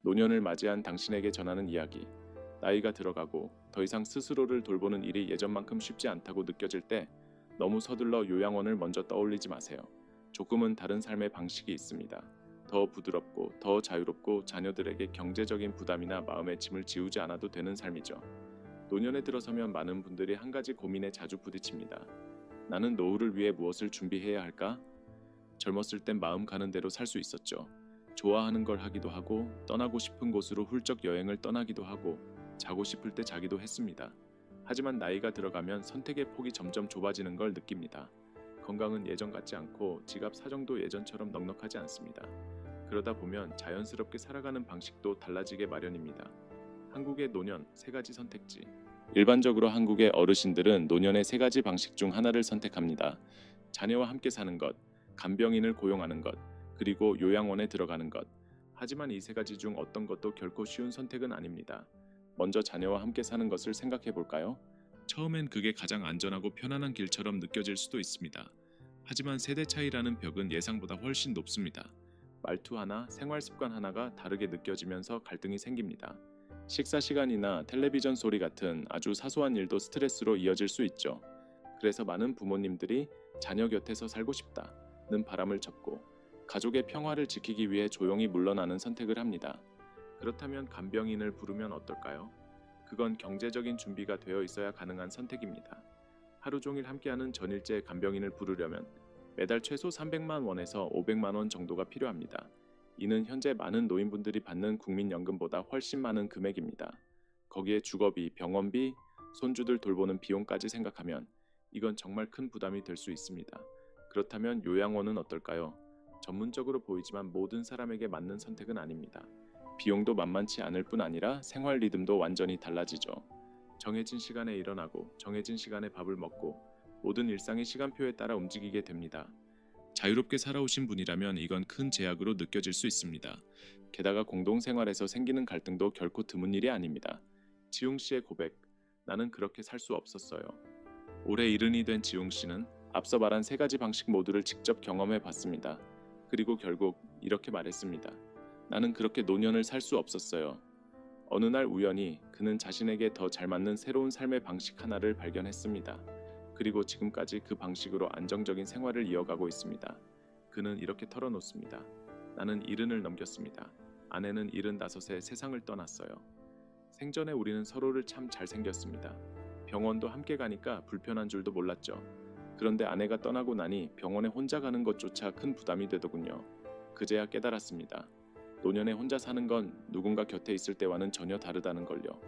노년을 맞이한 당신에게 전하는 이야기. 나이가 들어가고 더 이상 스스로를 돌보는 일이 예전만큼 쉽지 않다고 느껴질 때 너무 서둘러 요양원을 먼저 떠올리지 마세요. 조금은 다른 삶의 방식이 있습니다. 더 부드럽고 더 자유롭고 자녀들에게 경제적인 부담이나 마음의 짐을 지우지 않아도 되는 삶이죠. 노년에 들어서면 많은 분들이 한 가지 고민에 자주 부딪힙니다. 나는 노후를 위해 무엇을 준비해야 할까? 젊었을 땐 마음 가는 대로 살 수 있었죠. 좋아하는 걸 하기도 하고 떠나고 싶은 곳으로 훌쩍 여행을 떠나기도 하고 자고 싶을 때 자기도 했습니다. 하지만 나이가 들어가면 선택의 폭이 점점 좁아지는 걸 느낍니다. 건강은 예전 같지 않고 지갑 사정도 예전처럼 넉넉하지 않습니다. 그러다 보면 자연스럽게 살아가는 방식도 달라지게 마련입니다. 한국의 노년 세 가지 선택지. 일반적으로 한국의 어르신들은 노년의 세 가지 방식 중 하나를 선택합니다. 자녀와 함께 사는 것, 간병인을 고용하는 것, 그리고 요양원에 들어가는 것. 하지만 이 세 가지 중 어떤 것도 결코 쉬운 선택은 아닙니다. 먼저 자녀와 함께 사는 것을 생각해 볼까요? 처음엔 그게 가장 안전하고 편안한 길처럼 느껴질 수도 있습니다. 하지만 세대 차이라는 벽은 예상보다 훨씬 높습니다. 말투 하나, 생활 습관 하나가 다르게 느껴지면서 갈등이 생깁니다. 식사 시간이나 텔레비전 소리 같은 아주 사소한 일도 스트레스로 이어질 수 있죠. 그래서 많은 부모님들이 자녀 곁에서 살고 싶다는 바람을 접고 가족의 평화를 지키기 위해 조용히 물러나는 선택을 합니다. 그렇다면 간병인을 부르면 어떨까요? 그건 경제적인 준비가 되어 있어야 가능한 선택입니다. 하루 종일 함께하는 전일제 간병인을 부르려면 매달 최소 300만 원에서 500만 원 정도가 필요합니다. 이는 현재 많은 노인분들이 받는 국민연금보다 훨씬 많은 금액입니다. 거기에 주거비, 병원비, 손주들 돌보는 비용까지 생각하면 이건 정말 큰 부담이 될 수 있습니다. 그렇다면 요양원은 어떨까요? 전문적으로 보이지만 모든 사람에게 맞는 선택은 아닙니다. 비용도 만만치 않을 뿐 아니라 생활 리듬도 완전히 달라지죠. 정해진 시간에 일어나고 정해진 시간에 밥을 먹고 모든 일상의 시간표에 따라 움직이게 됩니다. 자유롭게 살아오신 분이라면 이건 큰 제약으로 느껴질 수 있습니다. 게다가 공동생활에서 생기는 갈등도 결코 드문 일이 아닙니다. 지웅 씨의 고백, 나는 그렇게 살 수 없었어요. 올해 70이 된 지웅 씨는 앞서 말한 세 가지 방식 모두를 직접 경험해 봤습니다. 그리고 결국 이렇게 말했습니다. 나는 그렇게 노년을 살 수 없었어요. 어느 날 우연히 그는 자신에게 더 잘 맞는 새로운 삶의 방식 하나를 발견했습니다. 그리고 지금까지 그 방식으로 안정적인 생활을 이어가고 있습니다. 그는 이렇게 털어놓습니다. 나는 70을 넘겼습니다. 아내는 75에 세상을 떠났어요. 생전에 우리는 서로를 참 잘생겼습니다. 병원도 함께 가니까 불편한 줄도 몰랐죠. 그런데 아내가 떠나고 나니 병원에 혼자 가는 것조차 큰 부담이 되더군요. 그제야 깨달았습니다. 노년에 혼자 사는 건 누군가 곁에 있을 때와는 전혀 다르다는 걸요.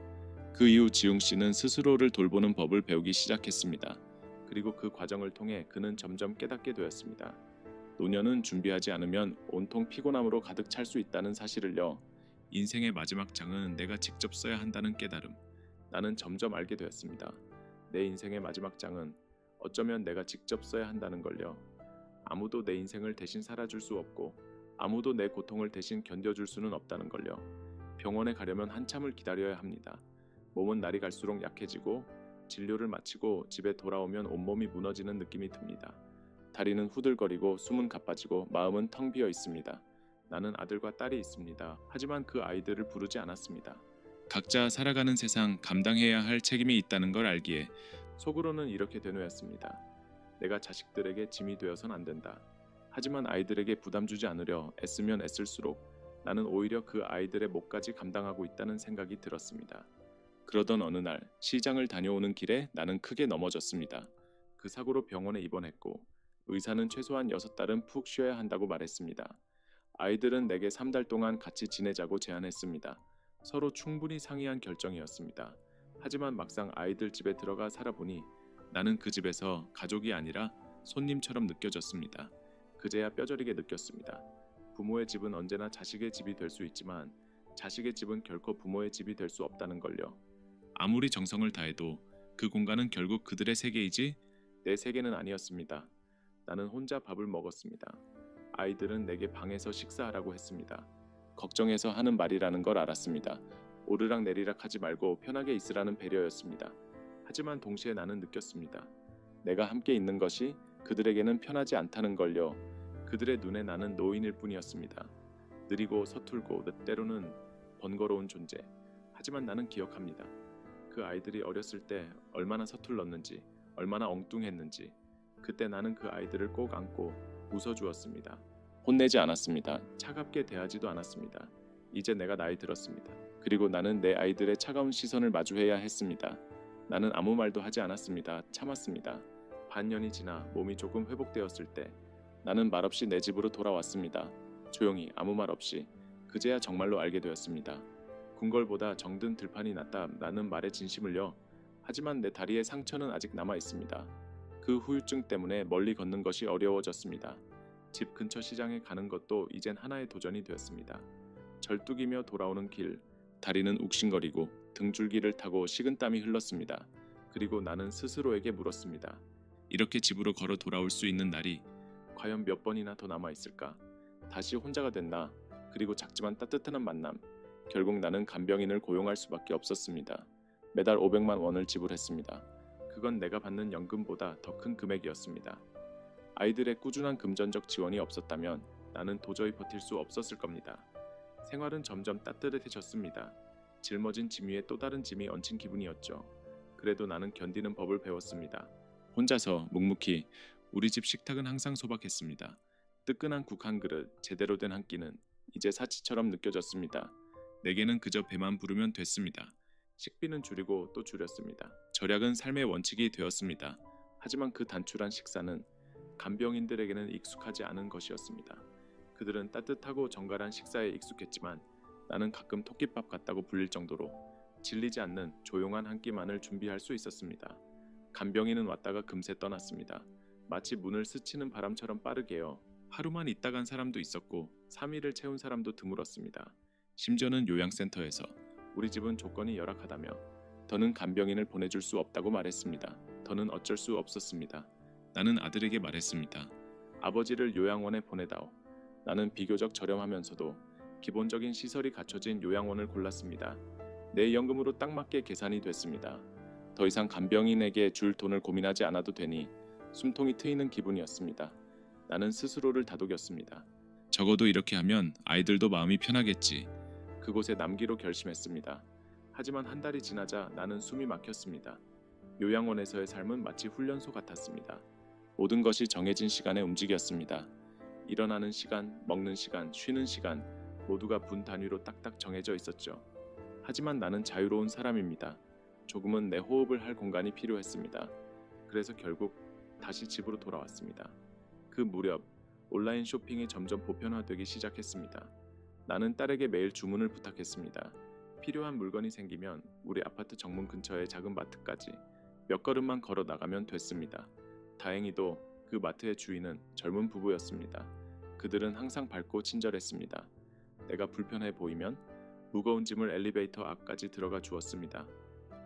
그 이후 지웅 씨는 스스로를 돌보는 법을 배우기 시작했습니다. 그리고 그 과정을 통해 그는 점점 깨닫게 되었습니다. 노년은 준비하지 않으면 온통 피곤함으로 가득 찰 수 있다는 사실을요. 인생의 마지막 장은 내가 직접 써야 한다는 깨달음. 나는 점점 알게 되었습니다. 내 인생의 마지막 장은 어쩌면 내가 직접 써야 한다는 걸요. 아무도 내 인생을 대신 살아줄 수 없고 아무도 내 고통을 대신 견뎌줄 수는 없다는 걸요. 병원에 가려면 한참을 기다려야 합니다. 몸은 날이 갈수록 약해지고 진료를 마치고 집에 돌아오면 온몸이 무너지는 느낌이 듭니다. 다리는 후들거리고 숨은 가빠지고 마음은 텅 비어 있습니다. 나는 아들과 딸이 있습니다. 하지만 그 아이들을 부르지 않았습니다. 각자 살아가는 세상 감당해야 할 책임이 있다는 걸 알기에 속으로는 이렇게 되뇌었습니다. 내가 자식들에게 짐이 되어선 안 된다. 하지만 아이들에게 부담 주지 않으려 애쓰면 애쓸수록 나는 오히려 그 아이들의 몫까지 감당하고 있다는 생각이 들었습니다. 그러던 어느 날 시장을 다녀오는 길에 나는 크게 넘어졌습니다. 그 사고로 병원에 입원했고 의사는 최소한 6달은 푹 쉬어야 한다고 말했습니다. 아이들은 내게 3달 동안 같이 지내자고 제안했습니다. 서로 충분히 상의한 결정이었습니다. 하지만 막상 아이들 집에 들어가 살아보니 나는 그 집에서 가족이 아니라 손님처럼 느껴졌습니다. 그제야 뼈저리게 느꼈습니다. 부모의 집은 언제나 자식의 집이 될 수 있지만 자식의 집은 결코 부모의 집이 될 수 없다는 걸요. 아무리 정성을 다해도 그 공간은 결국 그들의 세계이지 내 세계는 아니었습니다. 나는 혼자 밥을 먹었습니다. 아이들은 내게 방에서 식사하라고 했습니다. 걱정해서 하는 말이라는 걸 알았습니다. 오르락 내리락 하지 말고 편하게 있으라는 배려였습니다. 하지만 동시에 나는 느꼈습니다. 내가 함께 있는 것이 그들에게는 편하지 않다는 걸요. 그들의 눈에 나는 노인일 뿐이었습니다. 느리고 서툴고 때로는 번거로운 존재. 하지만 나는 기억합니다. 그 아이들이 어렸을 때 얼마나 서툴렀는지, 얼마나 엉뚱했는지. 그때 나는 그 아이들을 꼭 안고 웃어주었습니다. 혼내지 않았습니다. 차갑게 대하지도 않았습니다. 이제 내가 나이 들었습니다. 그리고 나는 내 아이들의 차가운 시선을 마주해야 했습니다. 나는 아무 말도 하지 않았습니다. 참았습니다. 반년이 지나 몸이 조금 회복되었을 때 나는 말없이 내 집으로 돌아왔습니다. 조용히 아무 말 없이. 그제야 정말로 알게 되었습니다. 궁궐보다 정든 들판이 낫다. 나는 말의 진심을요. 하지만 내 다리에 상처는 아직 남아 있습니다. 그 후유증 때문에 멀리 걷는 것이 어려워졌습니다. 집 근처 시장에 가는 것도 이젠 하나의 도전이 되었습니다. 절뚝이며 돌아오는 길, 다리는 욱신거리고 등줄기를 타고 식은땀이 흘렀습니다. 그리고 나는 스스로에게 물었습니다. 이렇게 집으로 걸어 돌아올 수 있는 날이 과연 몇 번이나 더 남아 있을까? 다시 혼자가 됐나? 그리고 작지만 따뜻한 만남. 결국 나는 간병인을 고용할 수밖에 없었습니다. 매달 500만 원을 지불했습니다. 그건 내가 받는 연금보다 더 큰 금액이었습니다. 아이들의 꾸준한 금전적 지원이 없었다면 나는 도저히 버틸 수 없었을 겁니다. 생활은 점점 따뜻해졌습니다. 짊어진 짐 위에 또 다른 짐이 얹힌 기분이었죠. 그래도 나는 견디는 법을 배웠습니다. 혼자서 묵묵히. 우리 집 식탁은 항상 소박했습니다. 뜨끈한 국 한 그릇, 제대로 된 한 끼는 이제 사치처럼 느껴졌습니다. 내게는 그저 배만 부르면 됐습니다. 식비는 줄이고 또 줄였습니다. 절약은 삶의 원칙이 되었습니다. 하지만 그 단출한 식사는 간병인들에게는 익숙하지 않은 것이었습니다. 그들은 따뜻하고 정갈한 식사에 익숙했지만 나는 가끔 토끼밥 같다고 불릴 정도로 질리지 않는 조용한 한 끼만을 준비할 수 있었습니다. 간병인은 왔다가 금세 떠났습니다. 마치 문을 스치는 바람처럼 빠르게요. 하루만 있다 간 사람도 있었고 3일을 채운 사람도 드물었습니다. 심지어는 요양센터에서 우리 집은 조건이 열악하다며 더는 간병인을 보내줄 수 없다고 말했습니다. 더는 어쩔 수 없었습니다. 나는 아들에게 말했습니다. 아버지를 요양원에 보내다오. 나는 비교적 저렴하면서도 기본적인 시설이 갖춰진 요양원을 골랐습니다. 내 연금으로 딱 맞게 계산이 됐습니다. 더 이상 간병인에게 줄 돈을 고민하지 않아도 되니 숨통이 트이는 기분이었습니다. 나는 스스로를 다독였습니다. 적어도 이렇게 하면 아이들도 마음이 편하겠지. 그곳에 남기로 결심했습니다. 하지만 한 달이 지나자 나는 숨이 막혔습니다. 요양원에서의 삶은 마치 훈련소 같았습니다. 모든 것이 정해진 시간에 움직였습니다. 일어나는 시간, 먹는 시간, 쉬는 시간 모두가 분 단위로 딱딱 정해져 있었죠. 하지만 나는 자유로운 사람입니다. 조금은 내 호흡을 할 공간이 필요했습니다. 그래서 결국 다시 집으로 돌아왔습니다. 그 무렵 온라인 쇼핑이 점점 보편화되기 시작했습니다. 나는 딸에게 매일 주문을 부탁했습니다. 필요한 물건이 생기면 우리 아파트 정문 근처의 작은 마트까지 몇 걸음만 걸어 나가면 됐습니다. 다행히도 그 마트의 주인은 젊은 부부였습니다. 그들은 항상 밝고 친절했습니다. 내가 불편해 보이면 무거운 짐을 엘리베이터 앞까지 들어가 주었습니다.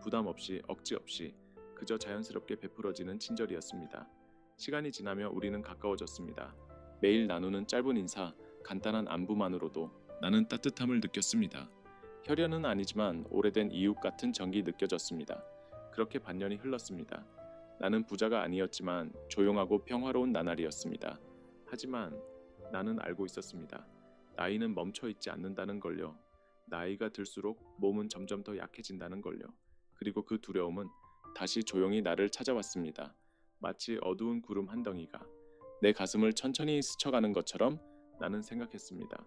부담 없이 억지 없이 그저 자연스럽게 베풀어지는 친절이었습니다. 시간이 지나며 우리는 가까워졌습니다. 매일 나누는 짧은 인사, 간단한 안부만으로도 나는 따뜻함을 느꼈습니다. 혈연은 아니지만 오래된 이웃 같은 정이 느껴졌습니다. 그렇게 반년이 흘렀습니다. 나는 부자가 아니었지만 조용하고 평화로운 나날이었습니다. 하지만 나는 알고 있었습니다. 나이는 멈춰 있지 않는다는 걸요. 나이가 들수록 몸은 점점 더 약해진다는 걸요. 그리고 그 두려움은 다시 조용히 나를 찾아왔습니다. 마치 어두운 구름 한 덩이가 내 가슴을 천천히 스쳐가는 것처럼 나는 생각했습니다.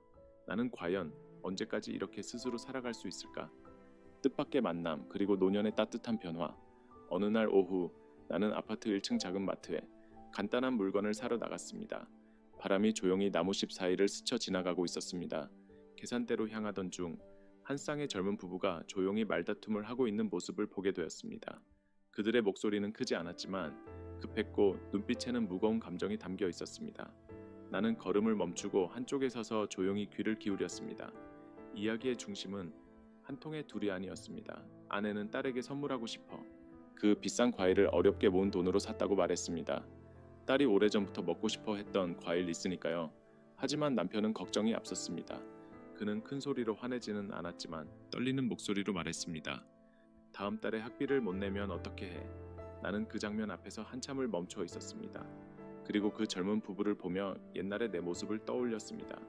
나는 과연 언제까지 이렇게 스스로 살아갈 수 있을까? 뜻밖의 만남 그리고 노년의 따뜻한 변화. 어느 날 오후 나는 아파트 1층 작은 마트에 간단한 물건을 사러 나갔습니다. 바람이 조용히 나무십 사이를 스쳐 지나가고 있었습니다. 계산대로 향하던 중 한 쌍의 젊은 부부가 조용히 말다툼을 하고 있는 모습을 보게 되었습니다. 그들의 목소리는 크지 않았지만 급했고 눈빛에는 무거운 감정이 담겨 있었습니다. 나는 걸음을 멈추고 한쪽에 서서 조용히 귀를 기울였습니다. 이야기의 중심은 한 통의 두리안이었습니다. 아내는 딸에게 선물하고 싶어 그 비싼 과일을 어렵게 모은 돈으로 샀다고 말했습니다. 딸이 오래전부터 먹고 싶어 했던 과일 있으니까요. 하지만 남편은 걱정이 앞섰습니다. 그는 큰 소리로 화내지는 않았지만 떨리는 목소리로 말했습니다. 다음 달에 학비를 못 내면 어떻게 해? 나는 그 장면 앞에서 한참을 멈춰 있었습니다. 그리고 그 젊은 부부를 보며 옛날의 내 모습을 떠올렸습니다.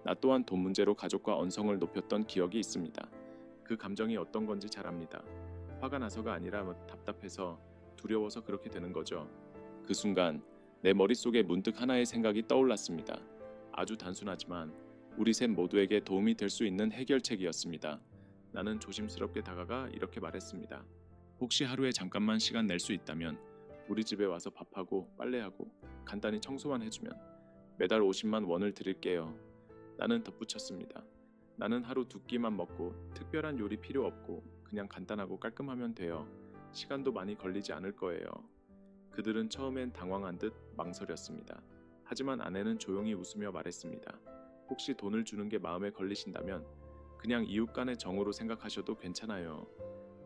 나 또한 돈 문제로 가족과 언성을 높였던 기억이 있습니다. 그 감정이 어떤 건지 잘 압니다. 화가 나서가 아니라 답답해서 두려워서 그렇게 되는 거죠. 그 순간 내 머릿속에 문득 하나의 생각이 떠올랐습니다. 아주 단순하지만 우리 셋 모두에게 도움이 될 수 있는 해결책이었습니다. 나는 조심스럽게 다가가 이렇게 말했습니다. 혹시 하루에 잠깐만 시간 낼 수 있다면 우리 집에 와서 밥하고 빨래하고 간단히 청소만 해주면 매달 50만 원을 드릴게요. 나는 덧붙였습니다. 나는 하루 두 끼만 먹고 특별한 요리 필요 없고 그냥 간단하고 깔끔하면 돼요. 시간도 많이 걸리지 않을 거예요. 그들은 처음엔 당황한 듯 망설였습니다. 하지만 아내는 조용히 웃으며 말했습니다. 혹시 돈을 주는 게 마음에 걸리신다면 그냥 이웃 간의 정으로 생각하셔도 괜찮아요.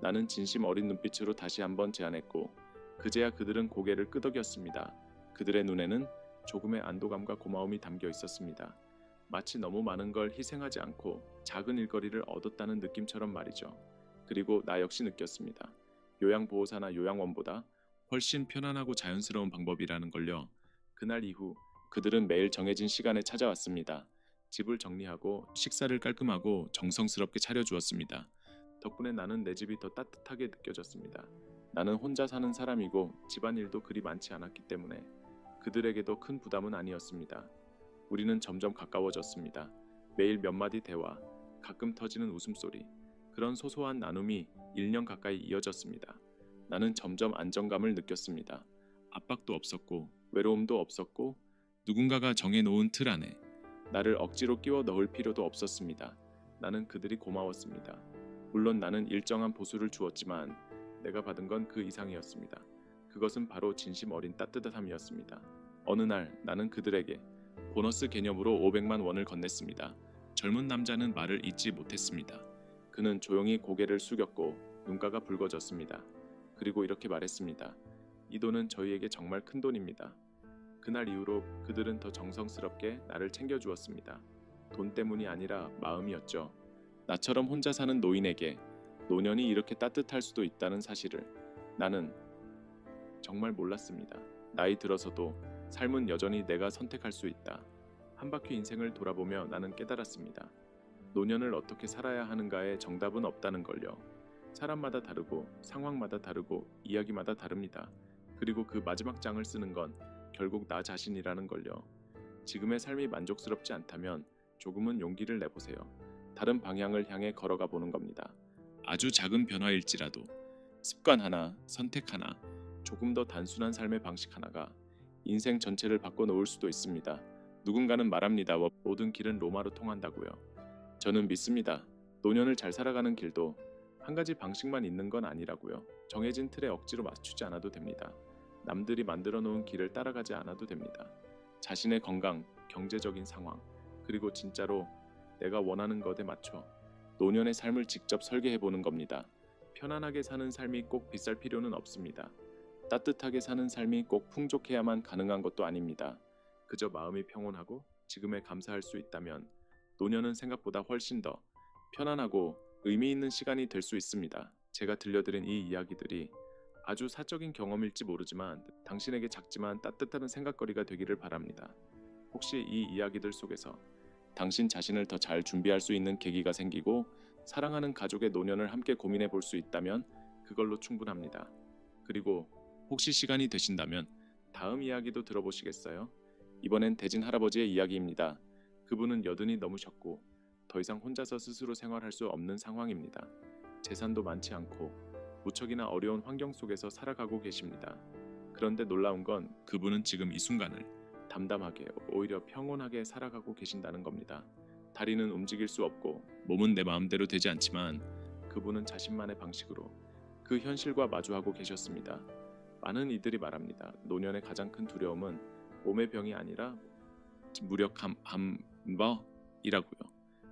나는 진심 어린 눈빛으로 다시 한번 제안했고 그제야 그들은 고개를 끄덕였습니다. 그들의 눈에는 조금의 안도감과 고마움이 담겨 있었습니다. 마치 너무 많은 걸 희생하지 않고 작은 일거리를 얻었다는 느낌처럼 말이죠. 그리고 나 역시 느꼈습니다. 요양보호사나 요양원보다 훨씬 편안하고 자연스러운 방법이라는 걸요. 그날 이후 그들은 매일 정해진 시간에 찾아왔습니다. 집을 정리하고 식사를 깔끔하고 정성스럽게 차려주었습니다. 덕분에 나는 내 집이 더 따뜻하게 느껴졌습니다. 나는 혼자 사는 사람이고 집안일도 그리 많지 않았기 때문에 그들에게도 큰 부담은 아니었습니다. 우리는 점점 가까워졌습니다. 매일 몇 마디 대화, 가끔 터지는 웃음소리, 그런 소소한 나눔이 1년 가까이 이어졌습니다. 나는 점점 안정감을 느꼈습니다. 압박도 없었고 외로움도 없었고 누군가가 정해놓은 틀 안에 나를 억지로 끼워 넣을 필요도 없었습니다. 나는 그들이 고마웠습니다. 물론 나는 일정한 보수를 주었지만 내가 받은 건 그 이상이었습니다. 그것은 바로 진심 어린 따뜻함이었습니다. 어느 날 나는 그들에게 보너스 개념으로 500만 원을 건넸습니다. 젊은 남자는 말을 잇지 못했습니다. 그는 조용히 고개를 숙였고 눈가가 붉어졌습니다. 그리고 이렇게 말했습니다. 이 돈은 저희에게 정말 큰 돈입니다. 그날 이후로 그들은 더 정성스럽게 나를 챙겨주었습니다. 돈 때문이 아니라 마음이었죠. 나처럼 혼자 사는 노인에게 노년이 이렇게 따뜻할 수도 있다는 사실을 나는 정말 몰랐습니다. 나이 들어서도 삶은 여전히 내가 선택할 수 있다. 한 바퀴 인생을 돌아보며 나는 깨달았습니다. 노년을 어떻게 살아야 하는가에 정답은 없다는 걸요. 사람마다 다르고 상황마다 다르고 이야기마다 다릅니다. 그리고 그 마지막 장을 쓰는 건 결국 나 자신이라는 걸요. 지금의 삶이 만족스럽지 않다면 조금은 용기를 내보세요. 다른 방향을 향해 걸어가 보는 겁니다. 아주 작은 변화일지라도 습관 하나, 선택 하나, 조금 더 단순한 삶의 방식 하나가 인생 전체를 바꿔놓을 수도 있습니다. 누군가는 말합니다. 모든 길은 로마로 통한다고요. 저는 믿습니다. 노년을 잘 살아가는 길도 한 가지 방식만 있는 건 아니라고요. 정해진 틀에 억지로 맞추지 않아도 됩니다. 남들이 만들어 놓은 길을 따라가지 않아도 됩니다. 자신의 건강, 경제적인 상황, 그리고 진짜로 내가 원하는 것에 맞춰 노년의 삶을 직접 설계해 보는 겁니다. 편안하게 사는 삶이 꼭 비쌀 필요는 없습니다. 따뜻하게 사는 삶이 꼭 풍족해야만 가능한 것도 아닙니다. 그저 마음이 평온하고 지금에 감사할 수 있다면 노년은 생각보다 훨씬 더 편안하고 의미 있는 시간이 될 수 있습니다. 제가 들려드린 이 이야기들이 아주 사적인 경험일지 모르지만 당신에게 작지만 따뜻한 생각거리가 되기를 바랍니다. 혹시 이 이야기들 속에서 당신 자신을 더 잘 준비할 수 있는 계기가 생기고 사랑하는 가족의 노년을 함께 고민해 볼 수 있다면 그걸로 충분합니다. 그리고 혹시 시간이 되신다면 다음 이야기도 들어보시겠어요? 이번엔 대진 할아버지의 이야기입니다. 그분은 여든이 넘으셨고 더 이상 혼자서 스스로 생활할 수 없는 상황입니다. 재산도 많지 않고 무척이나 어려운 환경 속에서 살아가고 계십니다. 그런데 놀라운 건 그분은 지금 이 순간을 담담하게 오히려 평온하게 살아가고 계신다는 겁니다. 다리는 움직일 수 없고 몸은 내 마음대로 되지 않지만 그분은 자신만의 방식으로 그 현실과 마주하고 계셨습니다. 많은 이들이 말합니다. 노년의 가장 큰 두려움은 몸의 병이 아니라 무력함이라고요.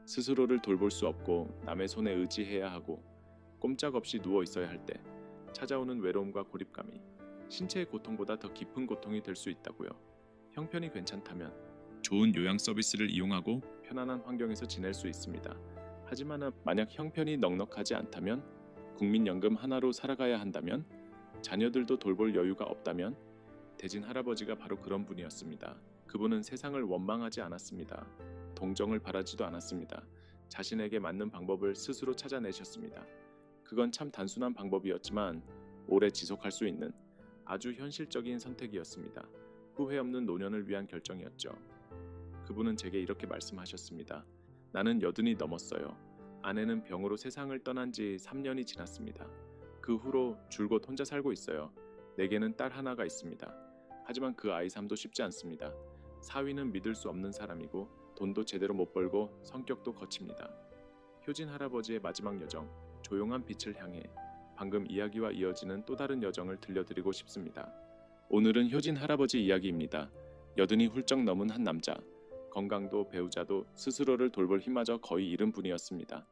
스스로를 돌볼 수 없고 남의 손에 의지해야 하고 꼼짝없이 누워 있어야 할 때 찾아오는 외로움과 고립감이 신체의 고통보다 더 깊은 고통이 될 수 있다고요. 형편이 괜찮다면 좋은 요양 서비스를 이용하고 편안한 환경에서 지낼 수 있습니다. 하지만 만약 형편이 넉넉하지 않다면 국민연금 하나로 살아가야 한다면 자녀들도 돌볼 여유가 없다면 대진 할아버지가 바로 그런 분이었습니다. 그분은 세상을 원망하지 않았습니다. 동정을 바라지도 않았습니다. 자신에게 맞는 방법을 스스로 찾아내셨습니다. 그건 참 단순한 방법이었지만 오래 지속할 수 있는 아주 현실적인 선택이었습니다. 후회 없는 노년을 위한 결정이었죠. 그분은 제게 이렇게 말씀하셨습니다. 나는 80이 넘었어요. 아내는 병으로 세상을 떠난 지 3년이 지났습니다. 그 후로 줄곧 혼자 살고 있어요. 내게는 딸 하나가 있습니다. 하지만 그 아이 삶도 쉽지 않습니다. 사위는 믿을 수 없는 사람이고 돈도 제대로 못 벌고 성격도 거칩니다. 효진 할아버지의 마지막 여정, 조용한 빛을 향해 방금 이야기와 이어지는 또 다른 여정을 들려드리고 싶습니다. 오늘은 효진 할아버지 이야기입니다. 80이 훌쩍 넘은 한 남자, 건강도 배우자도 스스로를 돌볼 힘마저 거의 잃은 분이었습니다.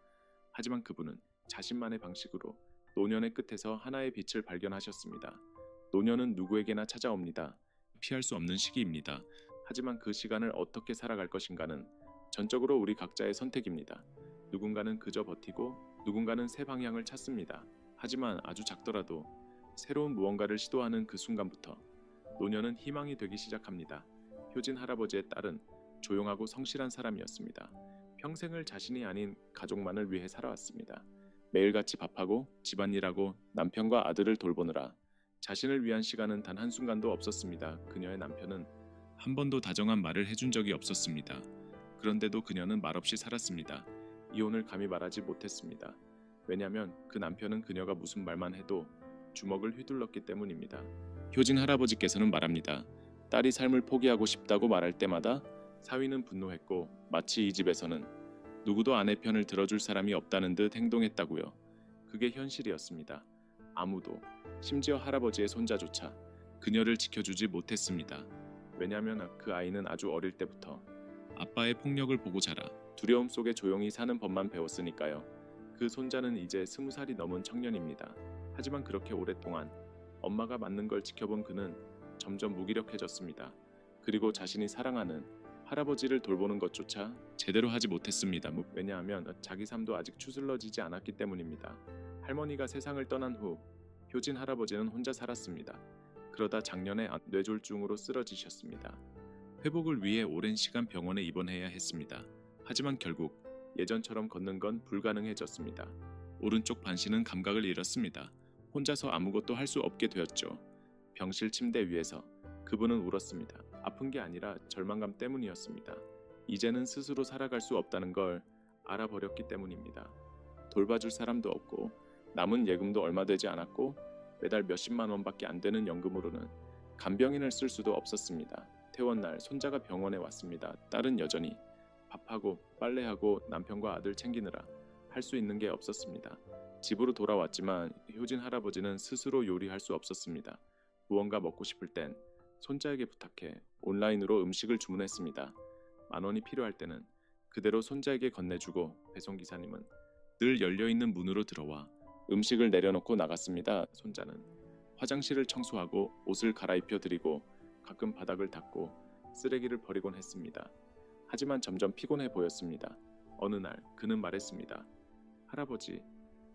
하지만 그분은 자신만의 방식으로 노년의 끝에서 하나의 빛을 발견하셨습니다. 노년은 누구에게나 찾아옵니다. 피할 수 없는 시기입니다. 하지만 그 시간을 어떻게 살아갈 것인가는 전적으로 우리 각자의 선택입니다. 누군가는 그저 버티고 누군가는 새 방향을 찾습니다. 하지만 아주 작더라도 새로운 무언가를 시도하는 그 순간부터 노년은 희망이 되기 시작합니다. 효진 할아버지의 딸은 조용하고 성실한 사람이었습니다. 평생을 자신이 아닌 가족만을 위해 살아왔습니다. 매일같이 밥하고 집안일하고 남편과 아들을 돌보느라 자신을 위한 시간은 단 한순간도 없었습니다. 그녀의 남편은 한 번도 다정한 말을 해준 적이 없었습니다. 그런데도 그녀는 말없이 살았습니다. 이혼을 감히 말하지 못했습니다. 왜냐하면 그 남편은 그녀가 무슨 말만 해도 주먹을 휘둘렀기 때문입니다. 효진 할아버지께서는 말합니다. 딸이 삶을 포기하고 싶다고 말할 때마다 사위는 분노했고 마치 이 집에서는 누구도 아내 편을 들어줄 사람이 없다는 듯 행동했다고요. 그게 현실이었습니다. 아무도, 심지어 할아버지의 손자조차 그녀를 지켜주지 못했습니다. 왜냐하면 그 아이는 아주 어릴 때부터 아빠의 폭력을 보고 자라 두려움 속에 조용히 사는 법만 배웠으니까요. 그 손자는 이제 20살이 넘은 청년입니다. 하지만 그렇게 오랫동안 엄마가 맞는 걸 지켜본 그는 점점 무기력해졌습니다. 그리고 자신이 사랑하는 할아버지를 돌보는 것조차 제대로 하지 못했습니다. 왜냐하면 자기 삶도 아직 추슬러지지 않았기 때문입니다. 할머니가 세상을 떠난 후 효진 할아버지는 혼자 살았습니다. 그러다 작년에 뇌졸중으로 쓰러지셨습니다. 회복을 위해 오랜 시간 병원에 입원해야 했습니다. 하지만 결국 예전처럼 걷는 건 불가능해졌습니다. 오른쪽 반신은 감각을 잃었습니다. 혼자서 아무것도 할 수 없게 되었죠. 병실 침대 위에서 그분은 울었습니다. 아픈 게 아니라 절망감 때문이었습니다. 이제는 스스로 살아갈 수 없다는 걸 알아버렸기 때문입니다. 돌봐줄 사람도 없고 남은 예금도 얼마 되지 않았고 매달 몇십만 원밖에 안 되는 연금으로는 간병인을 쓸 수도 없었습니다. 퇴원날 손자가 병원에 왔습니다. 딸은 여전히 밥하고 빨래하고 남편과 아들 챙기느라 할 수 있는 게 없었습니다. 집으로 돌아왔지만 효진 할아버지는 스스로 요리할 수 없었습니다. 무언가 먹고 싶을 땐 손자에게 부탁해 온라인으로 음식을 주문했습니다. 10,000원이 필요할 때는 그대로 손자에게 건네주고 배송기사님은 늘 열려있는 문으로 들어와 음식을 내려놓고 나갔습니다. 손자는 화장실을 청소하고 옷을 갈아입혀 드리고 가끔 바닥을 닦고 쓰레기를 버리곤 했습니다. 하지만 점점 피곤해 보였습니다. 어느 날 그는 말했습니다. 할아버지,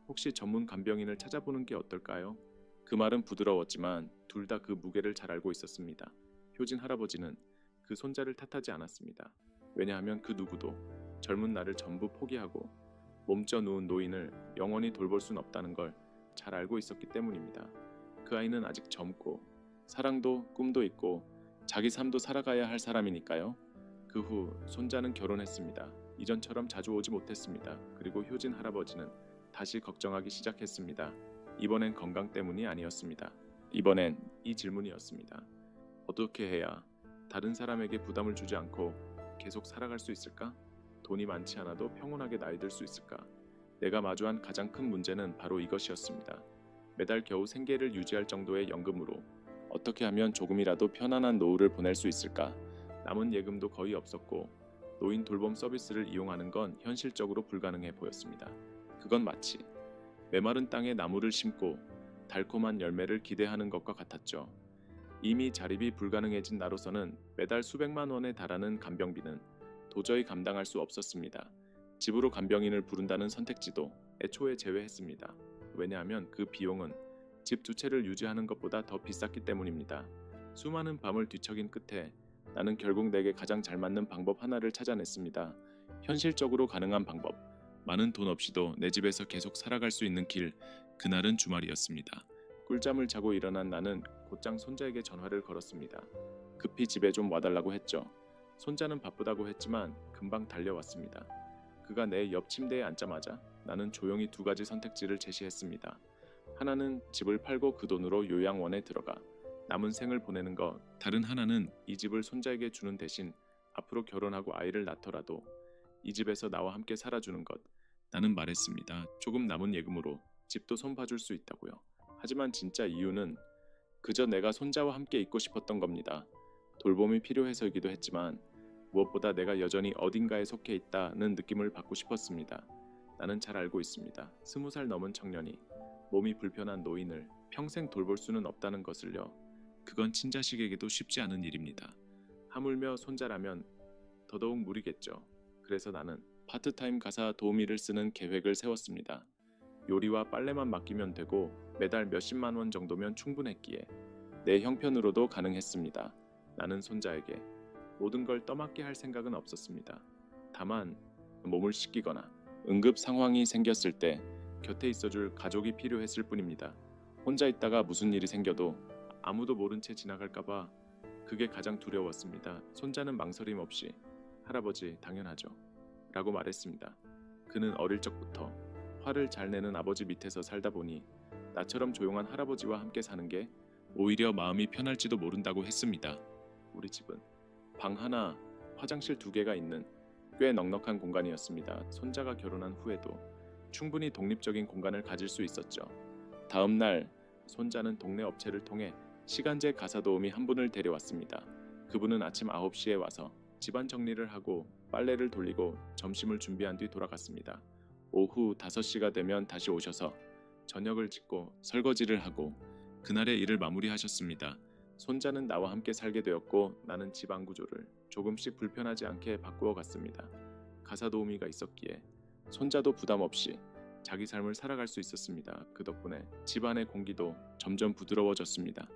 혹시 전문 간병인을 찾아보는 게 어떨까요? 그 말은 부드러웠지만 둘 다 그 무게를 잘 알고 있었습니다. 효진 할아버지는 그 손자를 탓하지 않았습니다. 왜냐하면 그 누구도 젊은 날을 전부 포기하고 몸져 누운 노인을 영원히 돌볼 순 없다는 걸 잘 알고 있었기 때문입니다. 그 아이는 아직 젊고 사랑도 꿈도 있고 자기 삶도 살아가야 할 사람이니까요. 그 후 손자는 결혼했습니다. 이전처럼 자주 오지 못했습니다. 그리고 효진 할아버지는 다시 걱정하기 시작했습니다. 이번엔 건강 때문이 아니었습니다. 이번엔 이 질문이었습니다. 어떻게 해야 다른 사람에게 부담을 주지 않고 계속 살아갈 수 있을까? 돈이 많지 않아도 평온하게 나이 들 수 있을까? 내가 마주한 가장 큰 문제는 바로 이것이었습니다. 매달 겨우 생계를 유지할 정도의 연금으로 어떻게 하면 조금이라도 편안한 노후를 보낼 수 있을까? 남은 예금도 거의 없었고 노인 돌봄 서비스를 이용하는 건 현실적으로 불가능해 보였습니다. 그건 마치 메마른 땅에 나무를 심고 달콤한 열매를 기대하는 것과 같았죠. 이미 자립이 불가능해진 나로서는 매달 수백만 원에 달하는 간병비는 도저히 감당할 수 없었습니다. 집으로 간병인을 부른다는 선택지도 애초에 제외했습니다. 왜냐하면 그 비용은 집 두 채를 유지하는 것보다 더 비쌌기 때문입니다. 수많은 밤을 뒤척인 끝에 나는 결국 내게 가장 잘 맞는 방법 하나를 찾아냈습니다. 현실적으로 가능한 방법. 많은 돈 없이도 내 집에서 계속 살아갈 수 있는 길. 그날은 주말이었습니다. 꿀잠을 자고 일어난 나는 곧장 손자에게 전화를 걸었습니다. 급히 집에 좀 와달라고 했죠. 손자는 바쁘다고 했지만 금방 달려왔습니다. 그가 내 옆 침대에 앉자마자 나는 조용히 두 가지 선택지를 제시했습니다. 하나는 집을 팔고 그 돈으로 요양원에 들어가 남은 생을 보내는 것, 다른 하나는 이 집을 손자에게 주는 대신 앞으로 결혼하고 아이를 낳더라도 이 집에서 나와 함께 살아주는 것. 나는 말했습니다. 조금 남은 예금으로 집도 손봐줄 수 있다고요. 하지만 진짜 이유는 그저 내가 손자와 함께 있고 싶었던 겁니다. 돌봄이 필요해서이기도 했지만 무엇보다 내가 여전히 어딘가에 속해 있다는 느낌을 받고 싶었습니다. 나는 잘 알고 있습니다. 20살 넘은 청년이 몸이 불편한 노인을 평생 돌볼 수는 없다는 것을요. 그건 친자식에게도 쉽지 않은 일입니다. 하물며 손자라면 더더욱 무리겠죠. 그래서 나는 파트타임 가사 도우미를 쓰는 계획을 세웠습니다. 요리와 빨래만 맡기면 되고 매달 몇십만 원 정도면 충분했기에 내 형편으로도 가능했습니다. 나는 손자에게 모든 걸 떠맡게 할 생각은 없었습니다. 다만 몸을 씻기거나 응급 상황이 생겼을 때 곁에 있어줄 가족이 필요했을 뿐입니다. 혼자 있다가 무슨 일이 생겨도 아무도 모른 채 지나갈까봐 그게 가장 두려웠습니다. 손자는 망설임 없이 할아버지 당연하죠 라고 말했습니다. 그는 어릴 적부터 화를 잘 내는 아버지 밑에서 살다 보니 나처럼 조용한 할아버지와 함께 사는 게 오히려 마음이 편할지도 모른다고 했습니다. 우리 집은 방 하나, 화장실 2개가 있는 꽤 넉넉한 공간이었습니다. 손자가 결혼한 후에도 충분히 독립적인 공간을 가질 수 있었죠. 다음 날 손자는 동네 업체를 통해 시간제 가사 도우미 한 분을 데려왔습니다. 그분은 아침 9시에 와서 집안 정리를 하고 빨래를 돌리고 점심을 준비한 뒤 돌아갔습니다. 오후 5시가 되면 다시 오셔서 저녁을 짓고 설거지를 하고 그날의 일을 마무리하셨습니다. 손자는 나와 함께 살게 되었고 나는 집안 구조를 조금씩 불편하지 않게 바꾸어 갔습니다. 가사 도우미가 있었기에 손자도 부담 없이 자기 삶을 살아갈 수 있었습니다. 그 덕분에 집안의 공기도 점점 부드러워졌습니다.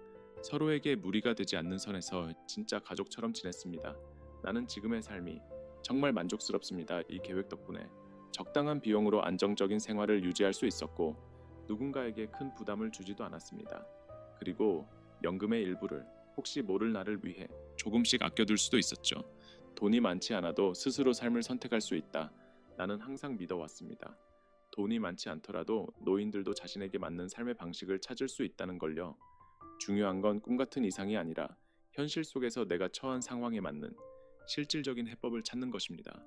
서로에게 무리가 되지 않는 선에서 진짜 가족처럼 지냈습니다. 나는 지금의 삶이 정말 만족스럽습니다. 이 계획 덕분에 적당한 비용으로 안정적인 생활을 유지할 수 있었고 누군가에게 큰 부담을 주지도 않았습니다. 그리고 연금의 일부를 혹시 모를 날을 위해 조금씩 아껴둘 수도 있었죠. 돈이 많지 않아도 스스로 삶을 선택할 수 있다. 나는 항상 믿어왔습니다. 돈이 많지 않더라도 노인들도 자신에게 맞는 삶의 방식을 찾을 수 있다는 걸요. 중요한 건 꿈같은 이상이 아니라 현실 속에서 내가 처한 상황에 맞는 실질적인 해법을 찾는 것입니다.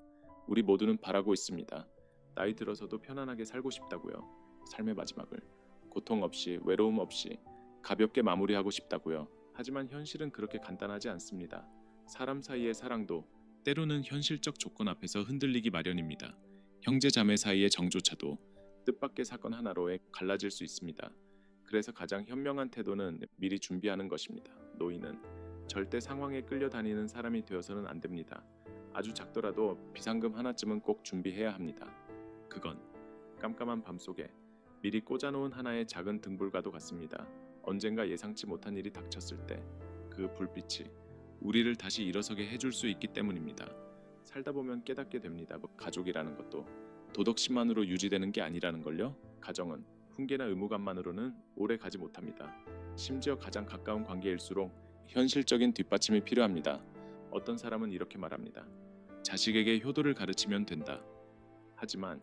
우리 모두는 바라고 있습니다. 나이 들어서도 편안하게 살고 싶다고요. 삶의 마지막을 고통 없이 외로움 없이 가볍게 마무리하고 싶다고요. 하지만 현실은 그렇게 간단하지 않습니다. 사람 사이의 사랑도 때로는 현실적 조건 앞에서 흔들리기 마련입니다. 형제 자매 사이의 정조차도 뜻밖의 사건 하나로 갈라질 수 있습니다. 그래서 가장 현명한 태도는 미리 준비하는 것입니다. 노인은 절대 상황에 끌려다니는 사람이 되어서는 안 됩니다. 아주 작더라도 비상금 하나쯤은 꼭 준비해야 합니다. 그건 깜깜한 밤속에 미리 꽂아놓은 하나의 작은 등불과도 같습니다. 언젠가 예상치 못한 일이 닥쳤을 때 그 불빛이 우리를 다시 일어서게 해줄 수 있기 때문입니다. 살다 보면 깨닫게 됩니다. 가족이라는 것도 도덕심만으로 유지되는 게 아니라는 걸요. 가정은 훈계나 의무감만으로는 오래 가지 못합니다. 심지어 가장 가까운 관계일수록 현실적인 뒷받침이 필요합니다. 어떤 사람은 이렇게 말합니다. 자식에게 효도를 가르치면 된다. 하지만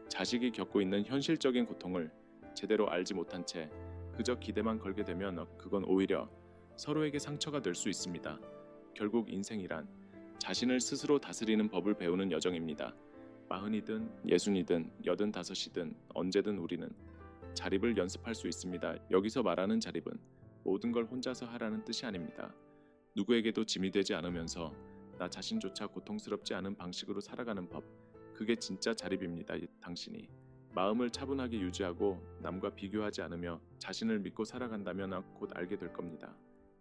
자식이 겪고 있는 현실적인 고통을 제대로 알지 못한 채 그저 기대만 걸게 되면 그건 오히려 서로에게 상처가 될 수 있습니다. 결국 인생이란 자신을 스스로 다스리는 법을 배우는 여정입니다. 40이든 60이든 85이든 언제든 우리는 자립을 연습할 수 있습니다. 여기서 말하는 자립은 모든 걸 혼자서 하라는 뜻이 아닙니다. 누구에게도 짐이 되지 않으면서 나 자신조차 고통스럽지 않은 방식으로 살아가는 법, 그게 진짜 자립입니다. 당신이 마음을 차분하게 유지하고 남과 비교하지 않으며 자신을 믿고 살아간다면 곧 알게 될 겁니다.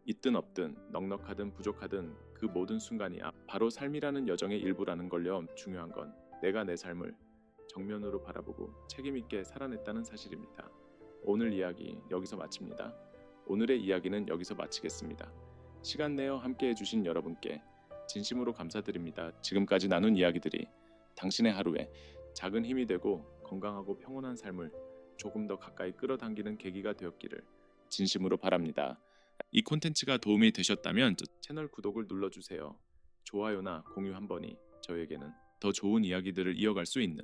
있든 없든 넉넉하든 부족하든 그 모든 순간이 바로 삶이라는 여정의 일부라는 걸요. 중요한 건 내가 내 삶을 정면으로 바라보고 책임있게 살아냈다는 사실입니다. 오늘 이야기 여기서 마칩니다. 오늘의 이야기는 여기서 마치겠습니다. 시간 내어 함께 해주신 여러분께 진심으로 감사드립니다. 지금까지 나눈 이야기들이 당신의 하루에 작은 힘이 되고 건강하고 평온한 삶을 조금 더 가까이 끌어당기는 계기가 되었기를 진심으로 바랍니다. 이 콘텐츠가 도움이 되셨다면 채널 구독을 눌러주세요. 좋아요나 공유 한 번이 저에게는 더 좋은 이야기들을 이어갈 수 있는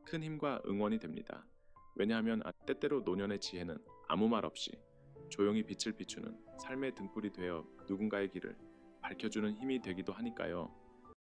큰 힘과 응원이 됩니다. 왜냐하면 때때로 노년의 지혜는 아무 말 없이 조용히 빛을 비추는 삶의 등불이 되어 누군가의 길을 밝혀주는 힘이 되기도 하니까요.